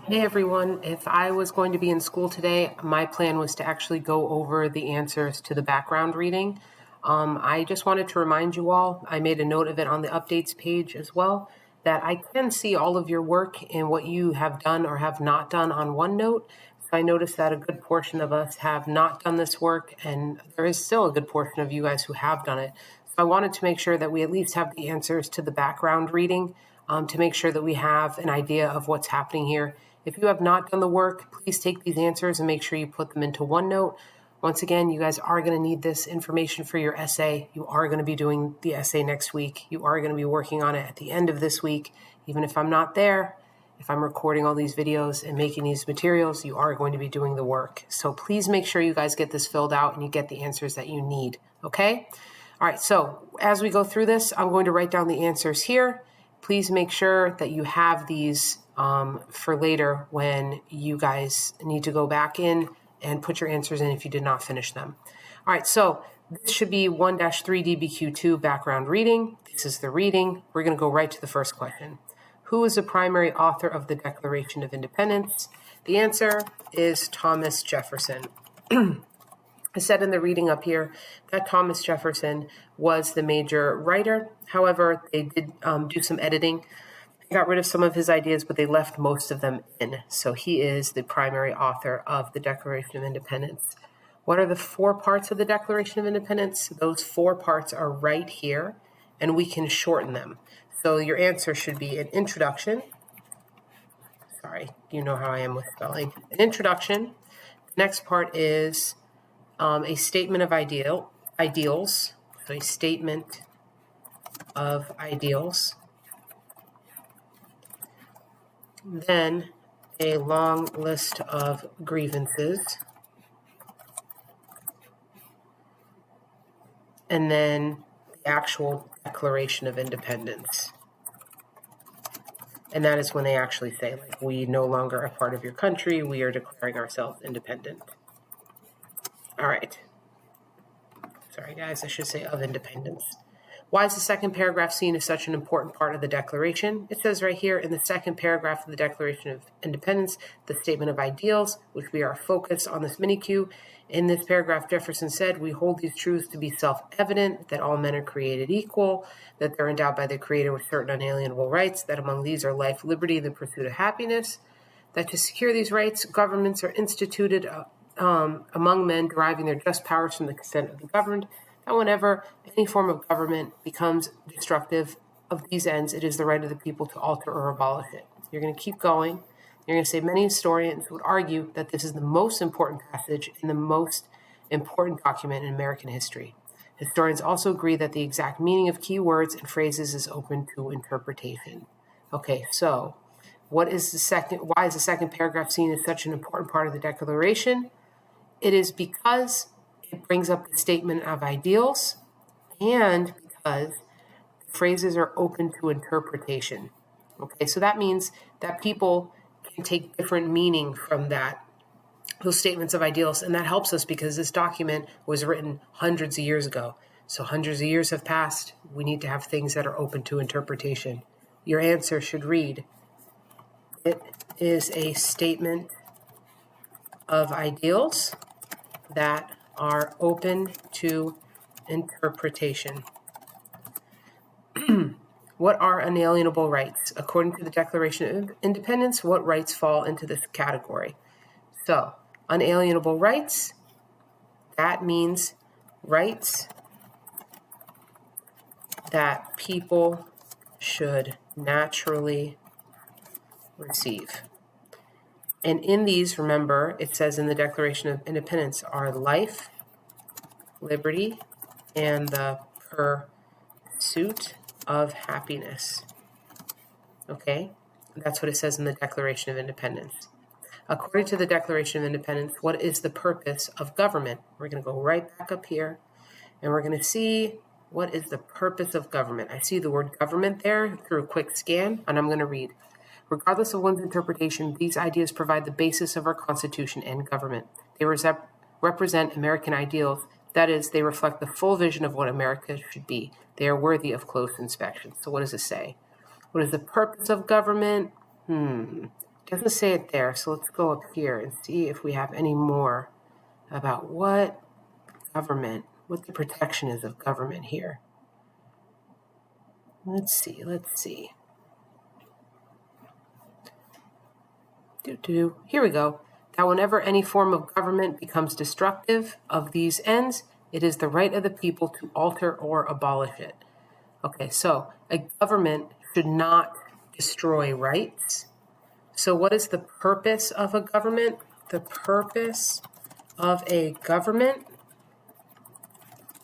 Hey everyone, if I was going to be in school today, my plan was to actually go over the answers to the background reading. I just wanted to remind you all, I made a note of it on the updates page as well, that I can see all of your work and what you have done or have not done on OneNote. So I noticed that a good portion of us have not done this work, and there is still a good portion of you guys who have done it. So I wanted to make sure that we at least have the answers to the background reading to make sure that we have an idea of what's happening here. If you have not done the work, please take these answers and make sure you put them into OneNote. Once again, you guys are going to need this information for your essay. You are going to be doing the essay next week. You are going to be working on it at the end of this week. Even if I'm not there, if I'm recording all these videos and making these materials, you are going to be doing the work. So please make sure you guys get this filled out and you get the answers that you need, okay? All right, so as we go through this, I'm going to write down the answers here. Please make sure that you have these for later when you guys need to go back in and put your answers in if you did not finish them. All right, so this should be 1-3 DBQ2 background reading. This is the reading. We're going to go right to the first question. Who is the primary author of the Declaration of Independence? The answer is Thomas Jefferson. I said in the reading up here that Thomas Jefferson was the major writer. However, they did do some editing. They got rid of some of his ideas, but they left most of them in. So he is the primary author of the Declaration of Independence. What are the 4 parts of the Declaration of Independence? Those 4 parts are right here, and we can shorten them. So your answer should be an introduction. Sorry, you know how I am with spelling. An introduction. The next part is a statement of ideals. So a statement of ideals. Then a long list of grievances. And then the actual Declaration of Independence. And that is when they actually say, like, we no longer are part of your country, we are declaring ourselves independent. All right. Sorry, guys, I should say of independence. Why is the second paragraph seen as such an important part of the Declaration? It says right here in the second paragraph of the Declaration of Independence, the Statement of Ideals, which we are focused on this mini-Q. In this paragraph, Jefferson said, we hold these truths to be self-evident, that all men are created equal, that they're endowed by the Creator with certain unalienable rights, that among these are life, liberty, and the pursuit of happiness, that to secure these rights, governments are instituted among men deriving their just powers from the consent of the governed, that whenever any form of government becomes destructive of these ends, it is the right of the people to alter or abolish it. You're going to keep going. You're going to say many historians would argue that this is the most important passage in the most important document in American history. Historians also agree that the exact meaning of key words and phrases is open to interpretation. Okay, so why is the second paragraph seen as such an important part of the Declaration? It is because it brings up the statement of ideals and because phrases are open to interpretation. Okay, so that means that people can take different meaning from those statements of ideals, and that helps us because this document was written hundreds of years ago. So hundreds of years have passed. We need to have things that are open to interpretation. Your answer should read, it is a statement of ideals that are open to interpretation. What are unalienable rights? According to the Declaration of Independence, what rights fall into this category? So, unalienable rights, that means rights that people should naturally receive. And in these, remember, it says in the Declaration of Independence are life, liberty, and the pursuit of happiness. Okay? That's what it says in the Declaration of Independence. According to the Declaration of Independence, what is the purpose of government? We're going to go right back up here, and we're going to see what is the purpose of government. I see the word government there through a quick scan, and I'm going to read. Regardless of one's interpretation, these ideas provide the basis of our Constitution and government. They represent American ideals. That is, they reflect the full vision of what America should be. They are worthy of close inspection. So what does it say? What is the purpose of government? doesn't say it there, so let's go up here and see if we have any more about what the protection is of government here. Let's see. Here we go. That whenever any form of government becomes destructive of these ends, it is the right of the people to alter or abolish it. Okay, so a government should not destroy rights. So what is the purpose of a government? The purpose of a government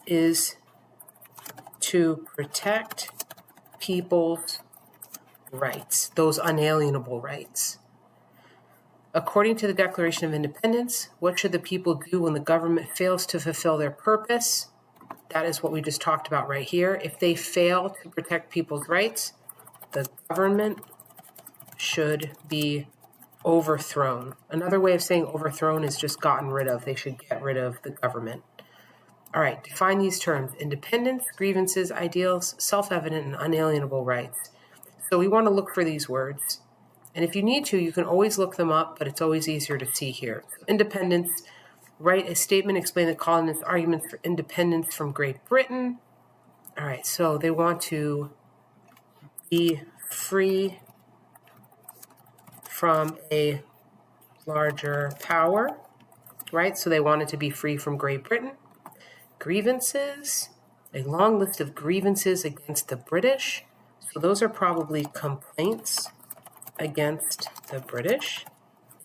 is to protect people's rights, those unalienable rights. According to the Declaration of Independence, what should the people do when the government fails to fulfill their purpose? That is what we just talked about right here. If they fail to protect people's rights, the government should be overthrown. Another way of saying overthrown is just gotten rid of. They should get rid of the government. All right, define these terms: independence, grievances, ideals, self-evident, and unalienable rights. So we want to look for these words. And if you need to, you can always look them up, but it's always easier to see here. So independence, write a statement explaining the colonists' arguments for independence from Great Britain. All right, so they want to be free from a larger power, right? So they wanted to be free from Great Britain. Grievances, a long list of grievances against the British. So those are probably complaints against the British.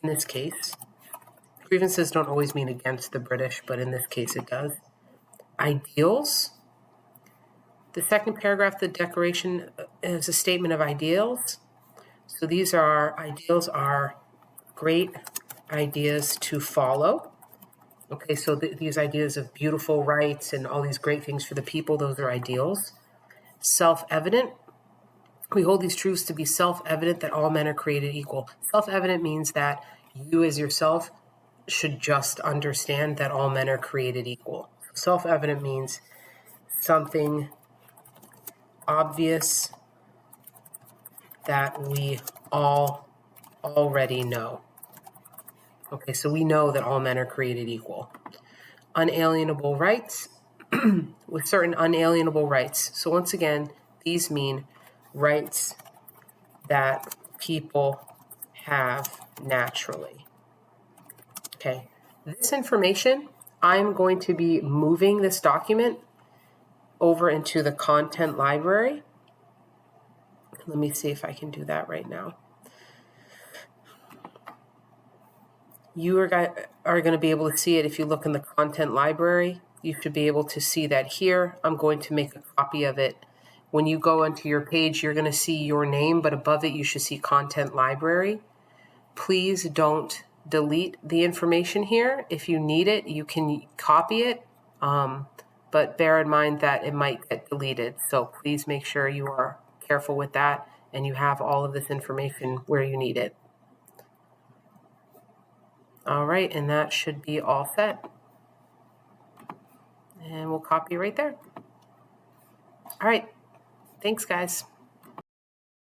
In this case, grievances don't always mean against the British, but in this case it does. Ideals. The second paragraph of the Declaration is a statement of ideals. So these ideals are great ideas to follow. Okay, so these ideas of beautiful rights and all these great things for the people, those are ideals. Self-evident. We hold these truths to be self-evident that all men are created equal. Self-evident means that you as yourself should just understand that all men are created equal. Self-evident means something obvious that we all already know. Okay, so we know that all men are created equal. Unalienable rights, with certain unalienable rights. So once again, these mean rights that people have naturally. Okay, this information, I'm going to be moving this document over into the content library. Let me see if I can do that right now. You are going to be able to see it if you look in the content library. You should be able to see that here. I'm going to make a copy of it. When you go onto your page, you're going to see your name, but above it, you should see content library. Please don't delete the information here. If you need it, you can copy it, but bear in mind that it might get deleted. So please make sure you are careful with that and you have all of this information where you need it. All right, and that should be all set. And we'll copy right there. All right, thanks guys.